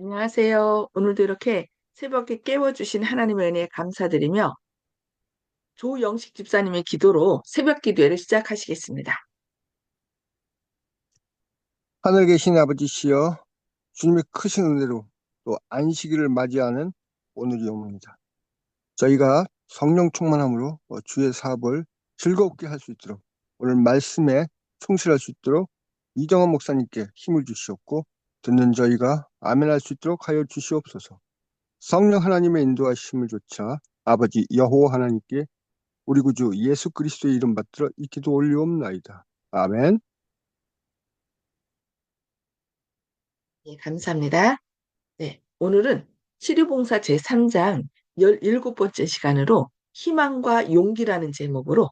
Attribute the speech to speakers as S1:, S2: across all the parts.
S1: 안녕하세요. 오늘도 이렇게 새벽에 깨워주신 하나님의 은혜에 감사드리며 조영식 집사님의 기도로 새벽 기도회를 시작하시겠습니다.
S2: 하늘에 계신 아버지시여, 주님의 크신 은혜로 또 안식일을 맞이하는 오늘이 오늘입니다. 저희가 성령 충만함으로 주의 사업을 즐겁게 할 수 있도록, 오늘 말씀에 충실할 수 있도록 이정환 목사님께 힘을 주시옵고, 듣는 저희가 아멘할 수 있도록 하여 주시옵소서. 성령 하나님의 인도하심을 조차 아버지 여호와 하나님께 우리 구주 예수 그리스도의 이름 받들어 이 기도 올리옵나이다. 아멘.
S1: 예, 감사합니다. 네, 오늘은 치료봉사 제3장 17번째 시간으로 희망과 용기라는 제목으로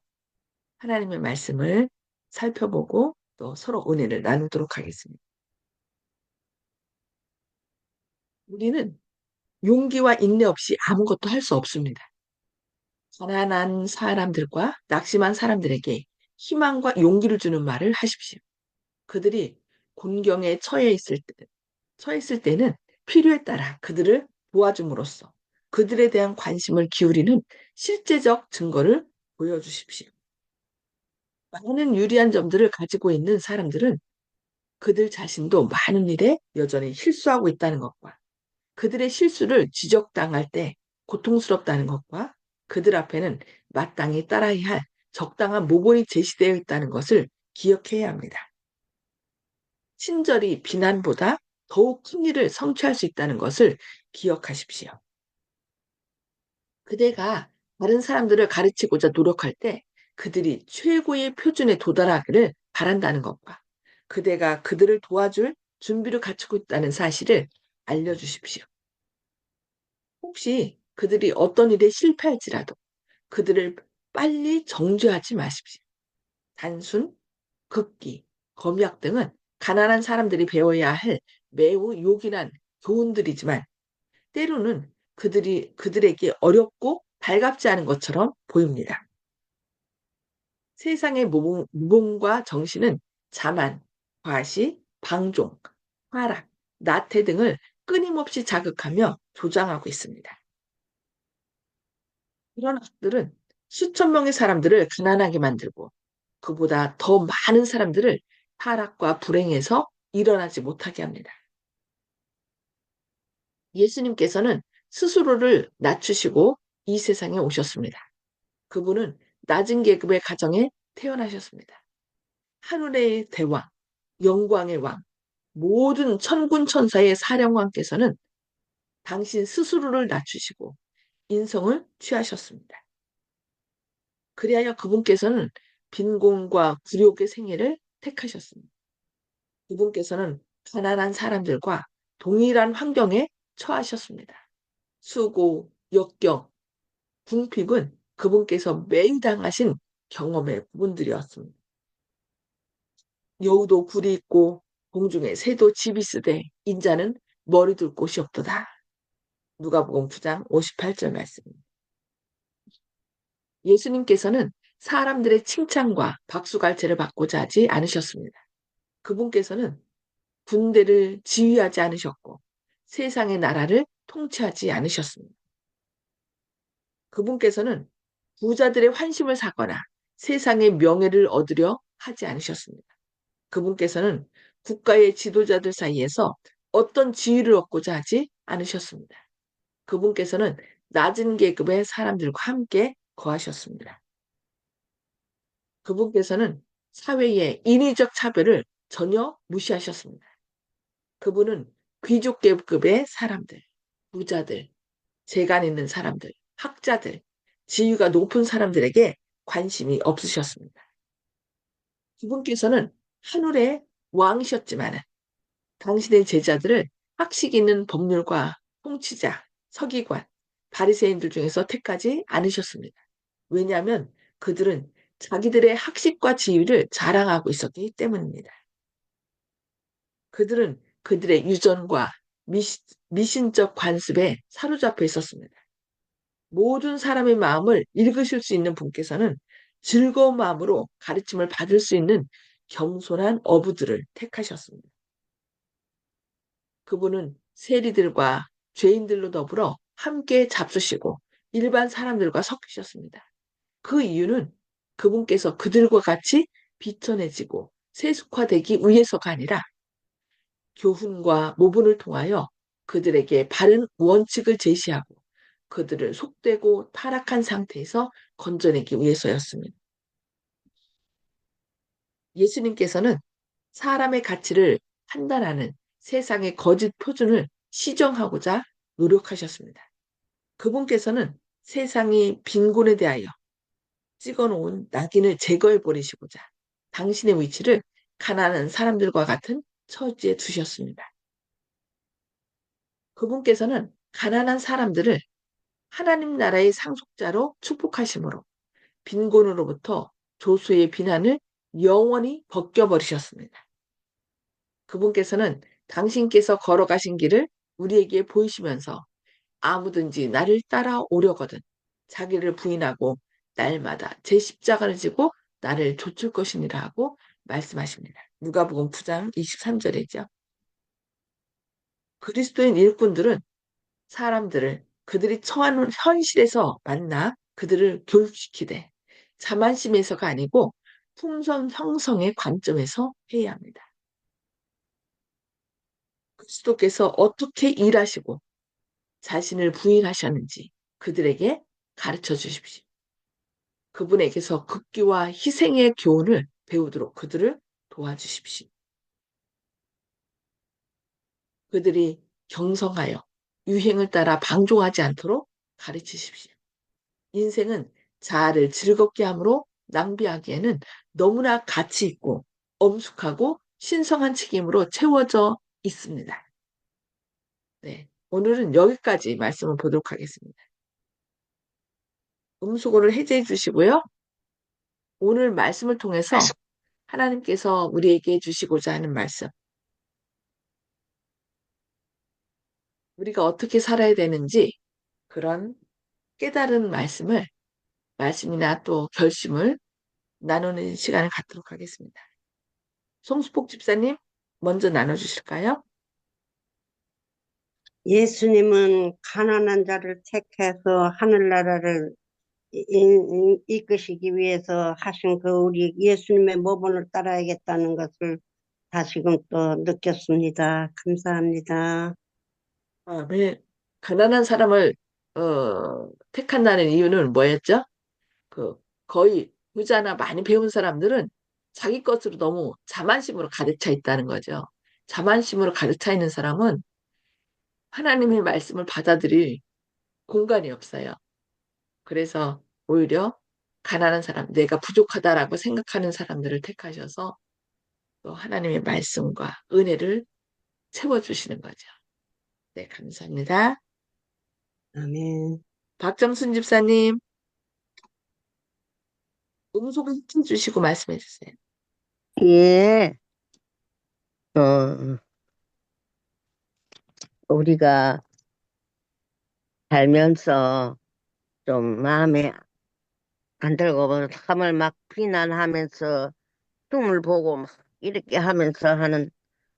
S1: 하나님의 말씀을 살펴보고 또 서로 은혜를 나누도록 하겠습니다. 우리는 용기와 인내 없이 아무것도 할 수 없습니다. 가난한 사람들과 낙심한 사람들에게 희망과 용기를 주는 말을 하십시오. 그들이 곤경에 처해 있을 때는 필요에 따라 그들을 도와줌으로써 그들에 대한 관심을 기울이는 실제적 증거를 보여주십시오. 많은 유리한 점들을 가지고 있는 사람들은 그들 자신도 많은 일에 여전히 실수하고 있다는 것과 그들의 실수를 지적당할 때 고통스럽다는 것과 그들 앞에는 마땅히 따라야 할 적당한 모본이 제시되어 있다는 것을 기억해야 합니다. 친절이 비난보다 더욱 큰 일을 성취할 수 있다는 것을 기억하십시오. 그대가 다른 사람들을 가르치고자 노력할 때 그들이 최고의 표준에 도달하기를 바란다는 것과 그대가 그들을 도와줄 준비를 갖추고 있다는 사실을 알려주십시오. 혹시 그들이 어떤 일에 실패할지라도 그들을 빨리 정죄하지 마십시오. 단순, 극기, 검약 등은 가난한 사람들이 배워야 할 매우 요긴한 교훈들이지만 때로는 그들에게 어렵고 발갑지 않은 것처럼 보입니다. 세상의 모범과 정신은 자만, 과시, 방종, 화락, 나태 등을 끊임없이 자극하며 조장하고 있습니다. 이런 악들은 수천 명의 사람들을 가난하게 만들고 그보다 더 많은 사람들을 타락과 불행에서 일어나지 못하게 합니다. 예수님께서는 스스로를 낮추시고 이 세상에 오셨습니다. 그분은 낮은 계급의 가정에 태어나셨습니다. 하늘의 대왕, 영광의 왕, 모든 천군 천사의 사령왕께서는 당신 스스로를 낮추시고 인성을 취하셨습니다. 그리하여 그분께서는 빈곤과 굴욕의 생애를 택하셨습니다. 그분께서는 가난한 사람들과 동일한 환경에 처하셨습니다. 수고, 역경, 궁핍은 그분께서 매일 당하신 경험의 부분들이었습니다. 여우도 굴이 있고 공중에 새도 집이 있으되 인자는 머리 둘 곳이 없도다. 누가복음 9장 58절 말씀입니다. 예수님께서는 사람들의 칭찬과 박수갈채를 받고자 하지 않으셨습니다. 그분께서는 군대를 지휘하지 않으셨고 세상의 나라를 통치하지 않으셨습니다. 그분께서는 부자들의 환심을 사거나 세상의 명예를 얻으려 하지 않으셨습니다. 그분께서는 국가의 지도자들 사이에서 어떤 지위를 얻고자 하지 않으셨습니다. 그분께서는 낮은 계급의 사람들과 함께 거하셨습니다. 그분께서는 사회의 인위적 차별을 전혀 무시하셨습니다. 그분은 귀족 계급의 사람들, 부자들, 재간 있는 사람들, 학자들, 지위가 높은 사람들에게 관심이 없으셨습니다. 그분께서는 하늘의 왕이셨지만 당신의 제자들을 학식 있는 법률가, 통치자, 서기관, 바리새인들 중에서 택하지 않으셨습니다. 왜냐하면 그들은 자기들의 학식과 지위를 자랑하고 있었기 때문입니다. 그들은 그들의 유전과 미신적 관습에 사로잡혀 있었습니다. 모든 사람의 마음을 읽으실 수 있는 분께서는 즐거운 마음으로 가르침을 받을 수 있는 겸손한 어부들을 택하셨습니다. 그분은 세리들과 죄인들로 더불어 함께 잡수시고 일반 사람들과 섞이셨습니다. 그 이유는 그분께서 그들과 같이 비천해지고 세속화되기 위해서가 아니라 교훈과 모분을 통하여 그들에게 바른 원칙을 제시하고 그들을 속되고 타락한 상태에서 건져내기 위해서였습니다. 예수님께서는 사람의 가치를 판단하는 세상의 거짓 표준을 시정하고자 노력하셨습니다. 그분께서는 세상이 빈곤에 대하여 찍어놓은 낙인을 제거해 버리시고자 당신의 위치를 가난한 사람들과 같은 처지에 두셨습니다. 그분께서는 가난한 사람들을 하나님 나라의 상속자로 축복하심으로 빈곤으로부터 조수의 비난을 영원히 벗겨버리셨습니다. 그분께서는 당신께서 걸어가신 길을 우리에게 보이시면서 아무든지 나를 따라오려거든 자기를 부인하고 날마다 제 십자가를 지고 나를 좇을 것이니라 하고 말씀하십니다. 누가복음 9장 23절이죠. 그리스도인 일꾼들은 사람들을 그들이 처한 현실에서 만나 그들을 교육시키되 자만심에서가 아니고 풍선 형성의 관점에서 해야 합니다. 그리스도께서 어떻게 일하시고 자신을 부인하셨는지 그들에게 가르쳐 주십시오. 그분에게서 극기와 희생의 교훈을 배우도록 그들을 도와주십시오. 그들이 경성하여 유행을 따라 방종하지 않도록 가르치십시오. 인생은 자아를 즐겁게 함으로 낭비하기에는 너무나 가치 있고 엄숙하고 신성한 책임으로 채워져 있습니다. 네, 오늘은 여기까지 말씀을 보도록 하겠습니다. 음수고를 해제해 주시고요. 오늘 말씀을 통해서 하나님께서 우리에게 주시고자 하는 말씀, 우리가 어떻게 살아야 되는지 그런 깨달은 말씀이나 또 결심을 나누는 시간을 갖도록 하겠습니다. 송수복 집사님, 먼저 나눠주실까요?
S3: 예수님은 가난한 자를 택해서 하늘나라를 이끄시기 위해서 하신 그 우리 예수님의 모본을 따라야겠다는 것을 다시금 또 느꼈습니다. 감사합니다.
S1: 네. 가난한 사람을 택한다는 이유는 뭐였죠? 그 거의 부자나 많이 배운 사람들은 자기 것으로 너무 자만심으로 가득 차 있다는 거죠. 자만심으로 가득 차 있는 사람은 하나님의 말씀을 받아들일 공간이 없어요. 그래서 오히려 가난한 사람, 내가 부족하다라고 생각하는 사람들을 택하셔서 또 하나님의 말씀과 은혜를 채워주시는 거죠. 네, 감사합니다.
S3: 아멘.
S1: 박정순 집사님, 음성을 해주시고 말씀해 주세요.
S4: 예, 어, 우리가 살면서 좀 마음에 안 들고 뭐 삶을 막 비난하면서 흉을 보고 막 이렇게 하면서 하는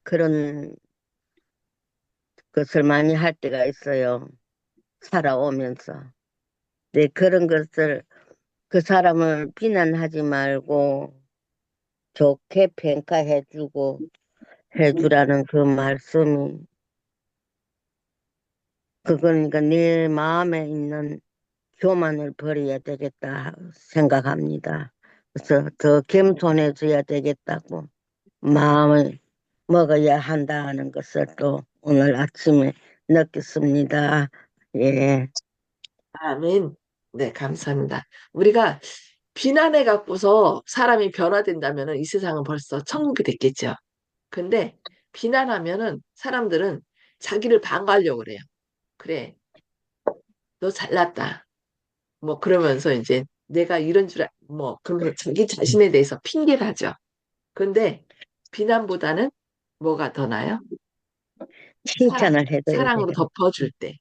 S4: 그런 것을 많이 할 때가 있어요. 살아오면서. 네, 그런 것을 그 사람을 비난하지 말고 좋게 평가해주고 해주라는 그 말씀이 그거니까 내 마음에 있는 교만을 버려야 되겠다 생각합니다. 그래서 더 겸손해져야 되겠다고 마음을 먹어야 한다는 것을 또 오늘 아침에 느꼈습니다. 예.
S1: 아멘. 네, 감사합니다. 우리가 비난해 갖고서 사람이 변화된다면 이 세상은 벌써 천국이 됐겠죠. 근데 비난하면은 사람들은 자기를 방어하려고 그래요. 그래, 너 잘났다. 뭐 그러면서 이제 내가 이런 뭐 그러면서 자기 자신에 대해서 핑계를 하죠. 근데 비난보다는 뭐가 더 나아요?
S4: 칭찬을 해줘야
S1: 사랑으로
S4: 되겠다.
S1: 덮어줄 때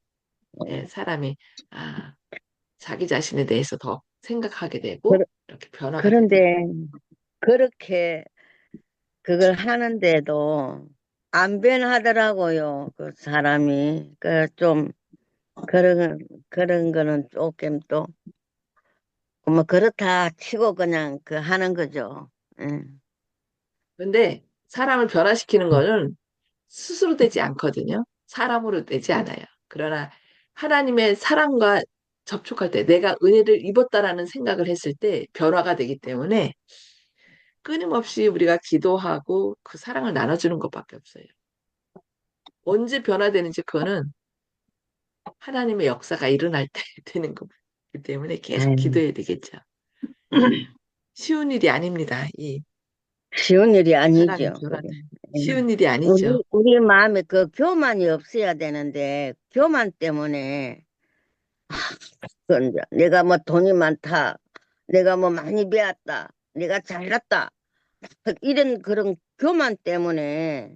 S1: 예, 사람이 아, 자기 자신에 대해서 더 생각하게 되고
S4: 그,
S1: 이렇게 변화가 됩니다.
S4: 그런데 그렇게 그걸 하는데도 안 변하더라고요. 그 사람이. 그 좀 그런 거는 조금 또 뭐 그렇다 치고 그냥 그 하는 거죠. 예.
S1: 근데 사람을 변화시키는 거는 스스로 되지 않거든요. 사람으로 되지 않아요. 그러나 하나님의 사랑과 접촉할 때 내가 은혜를 입었다라는 생각을 했을 때 변화가 되기 때문에 끊임없이 우리가 기도하고 그 사랑을 나눠주는 것밖에 없어요. 언제 변화되는지 그거는 하나님의 역사가 일어날 때 되는 거기 때문에 계속
S4: 예.
S1: 기도해야 되겠죠. 예. 쉬운 일이 아닙니다. 이
S4: 쉬운 일이
S1: 사람이
S4: 아니죠. 그게.
S1: 변화는
S4: 예.
S1: 쉬운 일이 아니죠.
S4: 우리 마음에 그 교만이 없어야 되는데, 교만 때문에, 그 이제 내가 뭐 돈이 많다, 내가 뭐 많이 배웠다, 내가 잘났다, 이런 그런 교만 때문에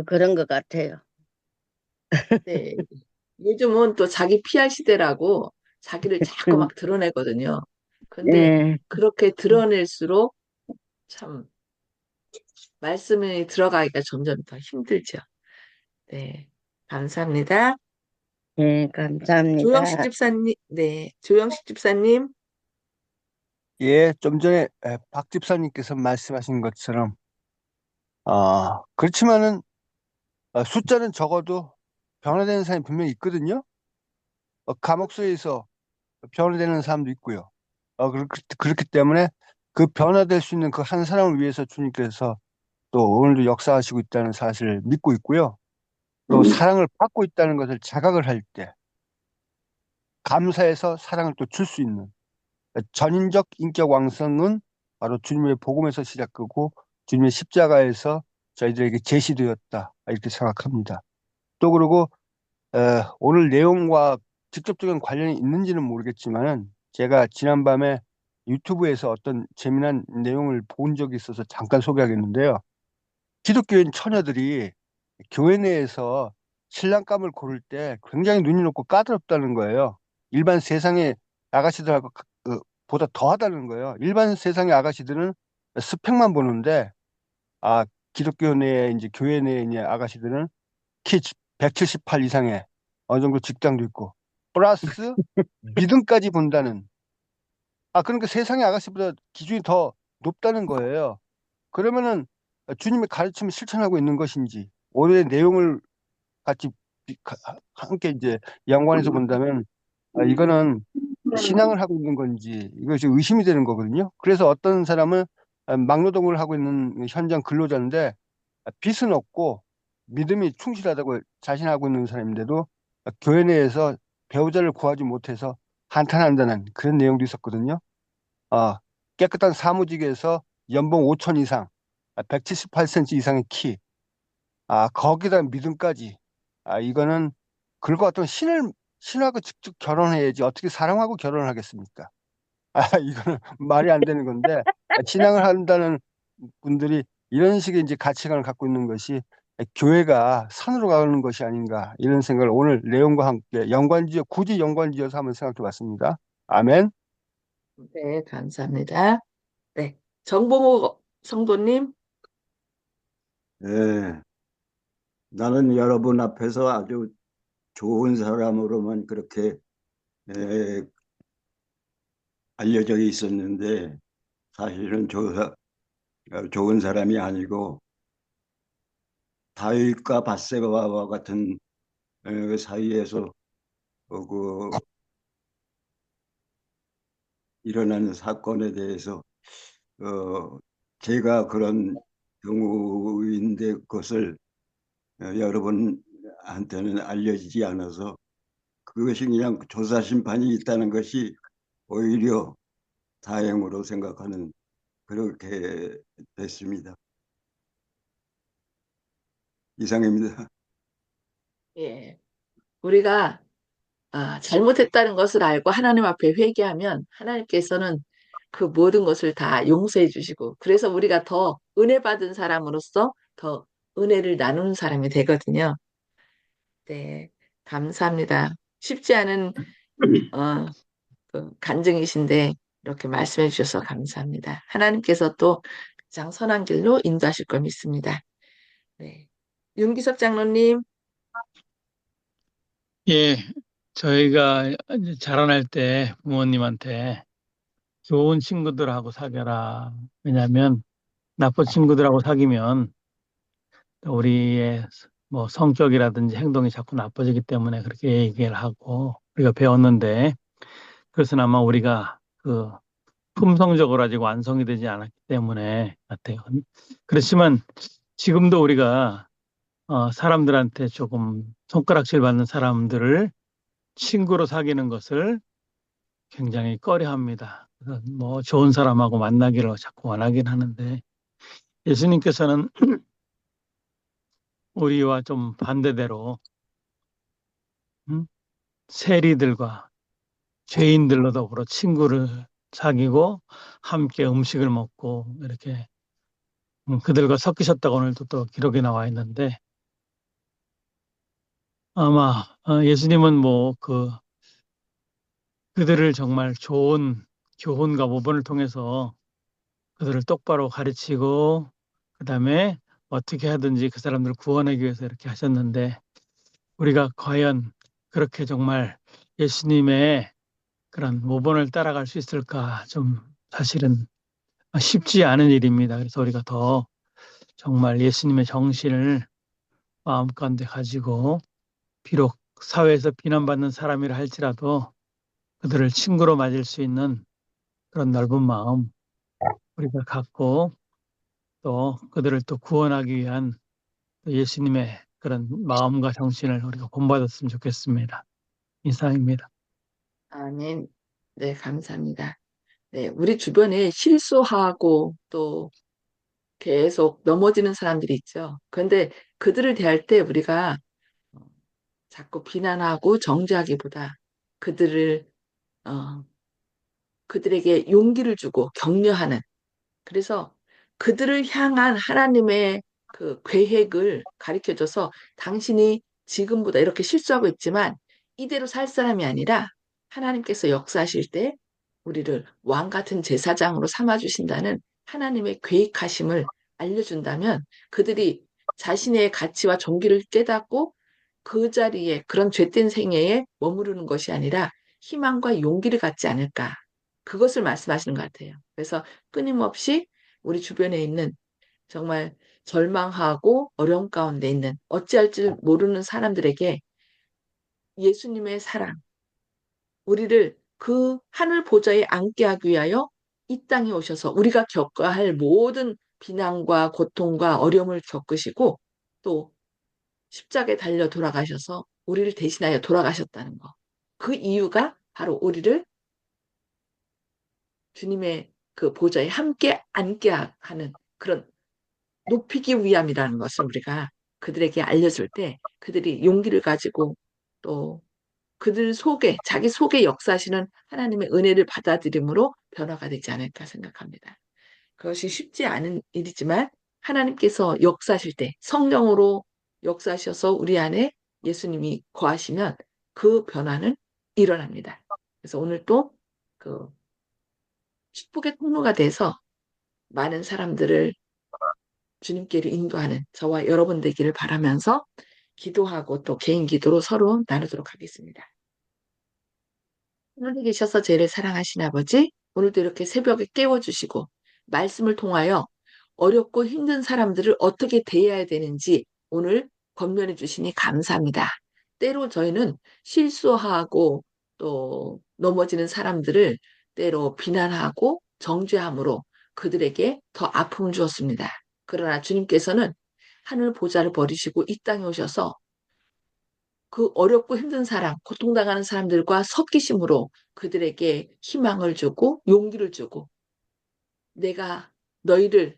S4: 그런 것 같아요.
S1: 네. 요즘은 또 자기 PR 시대라고 자기를 자꾸
S4: 음,
S1: 막 드러내거든요. 근데
S4: 네,
S1: 그렇게 드러낼수록 참 말씀이 들어가기가 점점 더 힘들죠. 네. 감사합니다.
S4: 네,
S1: 조영식
S4: 감사합니다.
S1: 집사님, 네. 조영식 집사님,
S2: 예, 좀 전에 박 집사님께서 말씀하신 것처럼 그렇지만은 숫자는 적어도 변화되는 사람이 분명히 있거든요. 감옥 속에서 변화되는 사람도 있고요. 그렇기 때문에 그 변화될 수 있는 그 한 사람을 위해서 주님께서 또 오늘도 역사하시고 있다는 사실을 믿고 있고요. 또 사랑을 받고 있다는 것을 자각을 할 때 감사해서 사랑을 또 줄 수 있는 전인적 인격 왕성은 바로 주님의 복음에서 시작되고 주님의 십자가에서 저희들에게 제시되었다 이렇게 생각합니다. 또 그리고 오늘 내용과 직접적인 관련이 있는지는 모르겠지만은 제가 지난밤에 유튜브에서 어떤 재미난 내용을 본 적이 있어서 잠깐 소개하겠는데요. 기독교인 처녀들이 교회 내에서 신랑감을 고를 때 굉장히 눈이 높고 까다롭다는 거예요. 일반 세상의 아가씨들하고 보다 더하다는 거예요. 일반 세상의 아가씨들은 스펙만 보는데 아 기독교 내에 이제 교회 내에 있는 아가씨들은 키 178 이상의 어느 정도 직장도 있고 플러스 믿음까지 본다는 그러니까 세상의 아가씨보다 기준이 더 높다는 거예요. 그러면은 주님의 가르침을 실천하고 있는 것인지 오늘의 내용을 같이 함께 이제 양관해서 본다면 이거는 신앙을 하고 있는 건지 이것이 의심이 되는 거거든요. 그래서 어떤 사람은 막노동을 하고 있는 현장 근로자인데 빚은 없고 믿음이 충실하다고 자신하고 있는 사람인데도 교회 내에서 배우자를 구하지 못해서 한탄한다는 그런 내용도 있었거든요. 아, 깨끗한 사무직에서 연봉 5천 이상, 178cm 이상의 키, 거기다 믿음까지. 이거는 그럴 것 같으면 신하고 직접 결혼해야지 어떻게 사람하고 결혼을 하겠습니까? 이거는 말이 안 되는 건데, 신앙을 한다는 분들이 이런 식의 이제 가치관을 갖고 있는 것이 교회가 산으로 가는 것이 아닌가, 이런 생각을 오늘 내용과 함께 굳이 연관지어서 한번 생각해 봤습니다. 아멘.
S1: 네, 감사합니다. 네. 정봉호 성도님,
S5: 예, 나는 여러분 앞에서 아주 좋은 사람으로만 그렇게 예, 알려져 있었는데 사실은 좋은 사람이 아니고 다윗과 밧세바와 같은 사이에서 그 일어나는 사건에 대해서 어, 제가 그런 경우인데 그것을 여러분한테는 알려지지 않아서 그것이 그냥 조사 심판이 있다는 것이 오히려 다행으로 생각하는 그렇게 됐습니다. 이상입니다.
S1: 예. 우리가 잘못했다는 것을 알고 하나님 앞에 회개하면 하나님께서는 그 모든 것을 다 용서해 주시고 그래서 우리가 더 은혜 받은 사람으로서 더 은혜를 나누는 사람이 되거든요. 네, 감사합니다. 쉽지 않은 어, 그 간증이신데 이렇게 말씀해 주셔서 감사합니다. 하나님께서 또 가장 선한 길로 인도하실 걸 믿습니다. 네. 윤기석 장로님,
S6: 예, 저희가 이제 자라날 때 부모님한테 좋은 친구들하고 사귀어라. 왜냐하면 나쁜 친구들하고 사귀면 우리의 뭐 성격이라든지 행동이 자꾸 나빠지기 때문에 그렇게 얘기를 하고 우리가 배웠는데 그것은 아마 우리가 그 품성적으로 아직 완성이 되지 않았기 때문에 같아요. 그렇지만 지금도 우리가 사람들한테 조금 손가락질 받는 사람들을 친구로 사귀는 것을 굉장히 꺼려합니다. 그래서 뭐 좋은 사람하고 만나기를 자꾸 원하긴 하는데 예수님께서는 우리와 좀 반대대로 음? 세리들과 죄인들로 더불어 친구를 사귀고 함께 음식을 먹고 이렇게 그들과 섞이셨다고 오늘도 또 기록에 나와 있는데 아마 예수님은 뭐 그들을 정말 좋은 교훈과 모본을 통해서 그들을 똑바로 가르치고 그다음에 어떻게 하든지 그 사람들을 구원하기 위해서 이렇게 하셨는데 우리가 과연 그렇게 정말 예수님의 그런 모본을 따라갈 수 있을까 좀 사실은 쉽지 않은 일입니다. 그래서 우리가 더 정말 예수님의 정신을 마음 가운데 가지고 비록 사회에서 비난받는 사람이라 할지라도 그들을 친구로 맞을 수 있는 그런 넓은 마음 우리가 갖고 또 그들을 또 구원하기 위한 예수님의 그런 마음과 정신을 우리가 본받았으면 좋겠습니다. 이상입니다.
S1: 아멘. 네, 감사합니다. 네, 우리 주변에 실수하고 또 계속 넘어지는 사람들이 있죠. 그런데 그들을 대할 때 우리가 자꾸 비난하고 정죄하기보다 그들을, 어, 그들에게 용기를 주고 격려하는 그래서 그들을 향한 하나님의 그 계획을 가르쳐줘서 당신이 지금보다 이렇게 실수하고 있지만 이대로 살 사람이 아니라 하나님께서 역사하실 때 우리를 왕 같은 제사장으로 삼아주신다는 하나님의 계획하심을 알려준다면 그들이 자신의 가치와 종기를 깨닫고 그 자리에 그런 죄된 생애에 머무르는 것이 아니라 희망과 용기를 갖지 않을까. 그것을 말씀하시는 것 같아요. 그래서 끊임없이 우리 주변에 있는 정말 절망하고 어려움 가운데 있는 어찌할 줄 모르는 사람들에게 예수님의 사랑, 우리를 그 하늘 보좌에 앉게 하기 위하여 이 땅에 오셔서 우리가 겪어야 할 모든 비난과 고통과 어려움을 겪으시고 또 십자가에 달려 돌아가셔서 우리를 대신하여 돌아가셨다는 거. 그 이유가 바로 우리를 주님의 그 보좌에 함께 앉게 하는 그런 높이기 위함이라는 것을 우리가 그들에게 알려줄 때 그들이 용기를 가지고 또 그들 속에 자기 속에 역사하시는 하나님의 은혜를 받아들임으로 변화가 되지 않을까 생각합니다. 그것이 쉽지 않은 일이지만 하나님께서 역사하실 때 성령으로 역사하셔서 우리 안에 예수님이 거하시면 그 변화는 일어납니다. 그래서 오늘 또그 축복의 통로가 돼서 많은 사람들을 주님께로 인도하는 저와 여러분 되기를 바라면서 기도하고 또 개인 기도로 서로 나누도록 하겠습니다. 하늘에 계셔서 죄를 사랑하신 아버지, 오늘도 이렇게 새벽에 깨워주시고 말씀을 통하여 어렵고 힘든 사람들을 어떻게 대해야 되는지 오늘 권면해 주시니 감사합니다. 때로 저희는 실수하고 또 넘어지는 사람들을 때로 비난하고 정죄함으로 그들에게 더 아픔을 주었습니다. 그러나 주님께서는 하늘 보좌를 버리시고 이 땅에 오셔서 그 어렵고 힘든 사람, 고통당하는 사람들과 섞이심으로 그들에게 희망을 주고 용기를 주고 내가 너희를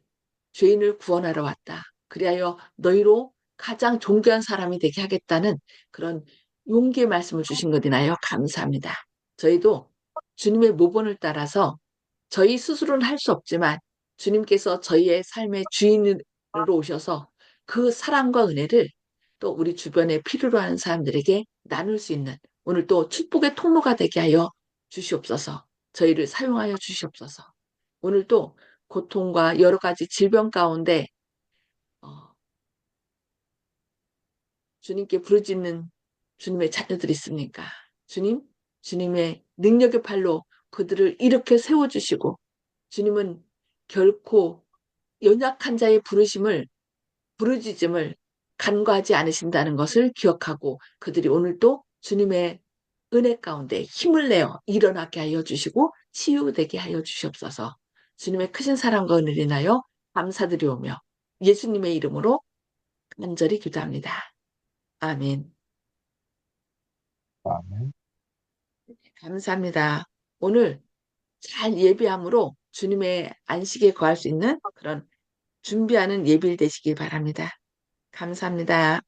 S1: 죄인을 구원하러 왔다. 그리하여 너희로 가장 존귀한 사람이 되게 하겠다는 그런 용기의 말씀을 주신 것이나요. 감사합니다. 저희도 주님의 모본을 따라서 저희 스스로는 할 수 없지만 주님께서 저희의 삶의 주인으로 오셔서 그 사랑과 은혜를 또 우리 주변에 필요로 하는 사람들에게 나눌 수 있는 오늘 또 축복의 통로가 되게 하여 주시옵소서. 저희를 사용하여 주시옵소서. 오늘도 고통과 여러 가지 질병 가운데 어, 주님께 부르짖는 주님의 자녀들이 있습니까? 주님, 주님의 능력의 팔로 그들을 이렇게 세워주시고 주님은 결코 연약한 자의 부르짖음을 간과하지 않으신다는 것을 기억하고 그들이 오늘 또 주님의 은혜 가운데 힘을 내어 일어나게 하여 주시고 치유되게 하여 주시옵소서. 주님의 크신 사랑과 은혜를 인하여 감사드리오며 예수님의 이름으로 간절히 기도합니다. 아멘.
S2: 아멘.
S1: 감사합니다. 오늘 잘 예배함으로 주님의 안식에 거할 수 있는 그런 준비하는 예bil 되시길 바랍니다. 감사합니다.